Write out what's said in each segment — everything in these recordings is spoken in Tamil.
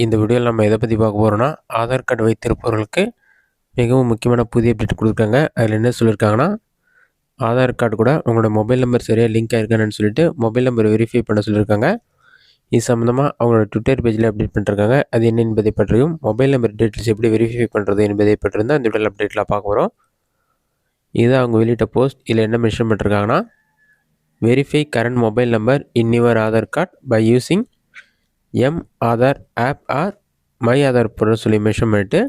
இந்த வீடியோவில் நம்ம எதை பற்றி பார்க்க போகிறோம்னா, ஆதார் கார்டு வைத்திருப்பவர்களுக்கு மிகவும் முக்கியமான புதிய அப்டேட் கொடுத்துருக்காங்க. அதில் என்ன சொல்லியிருக்காங்கன்னா, ஆதார் கார்டு கூட உங்களோட மொபைல் நம்பர் சரியாக லிங்க் ஆயிருக்கானு சொல்லிட்டு மொபைல் நம்பர் வெரிஃபை பண்ண சொல்லியிருக்காங்க. இது சம்மந்தமாக அவங்களோட ட்விட்டர் பேஜில் அப்டேட் பண்ணிருக்காங்க. அது என்ன என்பதை பற்றியும் மொபைல் நம்பர் டீட்டெயில்ஸ் எப்படி வெரிஃபை பண்ணுறது என்பதை பற்றியும் தான் இந்த வீடியோவில் அப்டேட்டில் பார்க்க போகிறோம். இதுதான் அவங்க வெளியிட்ட போஸ்ட். இதில் என்ன மென்ஷன் பண்ணிருக்காங்கன்னா, verify current mobile number in your Aadhaar card by using M Aadhaar app or my Aadhaar ப்ரோன்னு சொல்லி மென்ஷன் பண்ணிவிட்டு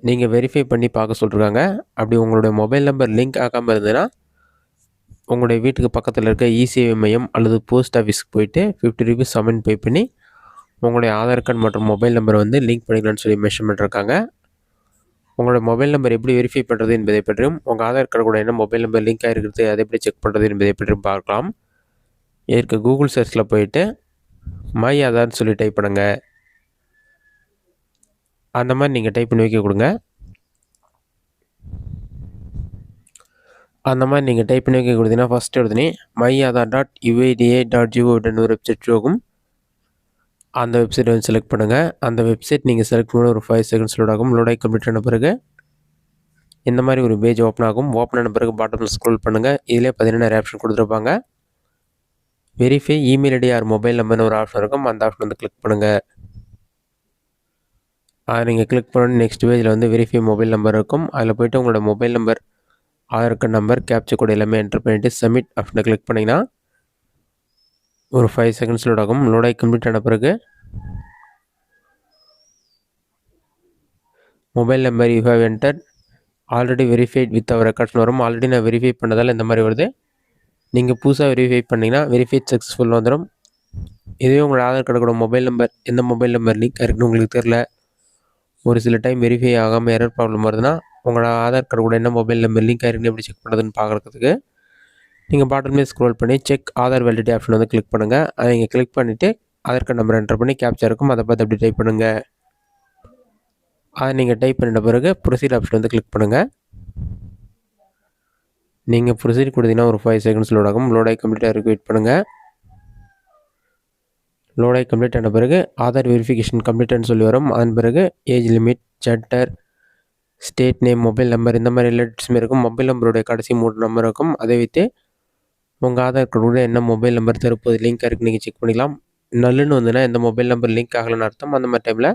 நீங்கள் வெரிஃபை பண்ணி பார்க்க சொல்லியிருக்காங்க. அப்படி உங்களுடைய மொபைல் நம்பர் லிங்க் ஆகாமல் இருந்ததுன்னா உங்களுடைய வீட்டுக்கு பக்கத்தில் இருக்க இசேவை மையம் அல்லது போஸ்ட் ஆஃபீஸ்க்கு போயிட்டு 50 ரூபீஸ் சமன் பே பண்ணி உங்களுடைய ஆதார் கார்டு மற்றும் மொபைல் நம்பரை வந்து லிங்க் பண்ணிக்கலாம்னு சொல்லி மென்ஷன் பண்ணிருக்காங்க. உங்களோட மொபைல் நம்பர் எப்படி வெரிஃபை பண்ணுறது என்பதை பற்றியும் உங்கள் ஆதார் கார்டு கூட என்ன மொபைல் நம்பர் லிங்க் ஆகிருக்கிறது அதை எப்படி செக் பண்ணுறது என்பதை பற்றியும் பார்க்கலாம். இதற்கு கூகுள் சர்ச்சில் போயிட்டு மை ஆதார்னு சொல்லி டைப் பண்ணுங்க. அந்த மாதிரி நீங்கள் டைப் பண்ணி வைக்க கொடுங்க. அந்த மாதிரி நீங்கள் டைப் பண்ணி வைக்க கொடுத்தீங்கன்னா ஃபஸ்ட்டு எடுத்துனே myAadhar.uida.gov.in ஒரு வெப்சைட் போகும். அந்த வெப்சைட்டை வந்து செலக்ட் பண்ணுங்கள். அந்த வெப்சைட் நீங்கள் செலக்ட் பண்ண ஒரு 5 செகண்ட்ஸ் லோட் ஆகும். லோட் ஆகி கம்ப்ளீட் ஆன பிறகு இந்த மாதிரி ஒரு பேஜ் ஓப்பன் ஆகும். ஓப்பன் ஆன பிறகு பாட்டமில் ஸ்க்ரோல் பண்ணுங்கள். இதிலே பார்த்தீங்கன்னா நிறைய ஆப்ஷன் கொடுத்துருப்பாங்க. Verify email ID or mobile நம்பர்னு ஒரு ஆப்ஷன் இருக்கும். அந்த ஆப்ஷன் வந்து கிளிக் பண்ணுங்கள். அதை நீங்கள் கிளிக் பண்ணி நெக்ஸ்ட் பேஜில் வந்து வெரிஃபை மொபைல் நம்பர் இருக்கும். அதில் போய்ட்டு உங்களோட mobile number, Aadhaar card number, captcha code எல்லாமே என்டர் பண்ணிவிட்டு சப்மிட் ஆப்ஷனை கிளிக் பண்ணிங்கன்னா ஒரு 5 செகண்ட்ஸ் லோட் ஆகும். லோட் ஆகி கம்ப்ளீட் ஆன பிறகு mobile number you have enter already verified with our ரெக்கார்ட்ஸ்னு வரும். ஆல்ரெடி நான் வெரிஃபை பண்ணதால் இந்த மாதிரி வருது. நீங்கள் புதுசாக வெரிஃபை பண்ணிங்கன்னா வெரிஃபைட் சக்ஸஸ்ஃபுல் வந்துடும். இதுவே உங்களோட ஆதார் கார்டு கூட மொபைல் நம்பர் எந்த மொபைல் நம்பர் லிங்க் இருக்குன்னு உங்களுக்கு தெரில, ஒரு சில டைம் வெரிஃபை ஆகாமல் எரர் ப்ராப்ளம் வருதுன்னா உங்களோட ஆதார் கார்டு கூட என்ன மொபைல் நம்பர் லிங்க் ஆகிருக்குன்னு எப்படி செக் பண்ணுறதுன்னு பார்க்குறதுக்கு நீங்கள் பாட்டமே ஸ்க்ரோல் பண்ணி செக் ஆதார் வேலிடிட்டி ஆப்ஷன் வந்து கிளிக் பண்ணுங்கள். அதை நீங்கள் கிளிக் பண்ணிவிட்டு ஆதார் கார்டு நம்பர் என்டர் பண்ணி கேப்சர் இருக்கும். அதை பார்த்து அப்படி டைப் பண்ணுங்கள். அதை நீங்கள் டைப் பண்ணிட்ட பிறகு ப்ரொசீட் ஆப்ஷன் வந்து கிளிக் பண்ணுங்கள். நீங்கள் ப்ரொசீட் கொடுத்தீங்கன்னா ஒரு 5 செகண்ட்ஸ் லோட் ஆகும். லோட் ஆகி கம்ப்ளீட்டாக இருக்கு. வெயிட் பண்ணுங்கள். லோட் ஆகி கம்ப்ளீட் ஆன பிறகு ஆதார் வெரிஃபிகேஷன் கம்ப்ளீட்னு சொல்லி வரும். அதன் பிறகு age limit, gender, state name, mobile number இந்த மாதிரி ரிலேட்டட்ஸுமே இருக்கும். மொபைல் நம்பருடைய கடைசி 3 நம்பர் இருக்கும். அதை வைத்து உங்கள் ஆதார் கார்டு கூட என்ன மொபைல் நம்பர் தற்போது லிங்க் இருக்குது நீங்கள் செக் பண்ணிக்கலாம். நல்லுன்னு வந்துன்னா எந்த மொபைல் நம்பர் லிங்க் ஆகலைன்னு அர்த்தம். அந்த மாதிரி டைமில்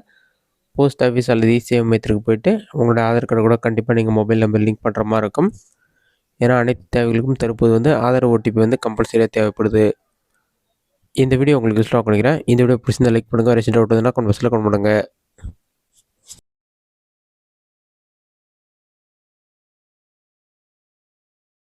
போஸ்ட் ஆஃபீஸ் அல்லது இசேவை மையத்திற்கு போய்ட்டு உங்களோட ஆதார் கார்டு கூட கண்டிப்பாக நீங்கள் மொபைல் நம்பர் லிங்க் பண்ணுற மாதிரி இருக்கும். ஏன்னா அனைத்து தேவைகளுக்கும் தற்போது வந்து ஆதார் ஓடிபி வந்து கம்பல்சரியாக தேவைப்படுது. இந்த வீடியோ உங்களுக்கு யூஸ்ஃபுல்லாக பண்ணிக்கிறேன். இந்த வீடியோ பிடிச்சிருந்தா லைக் பண்ணுங்கள். ரெசிட் அவுட் கமெண்ட் பாக்ஸில் கமெண்ட் பண்ணுங்கள்.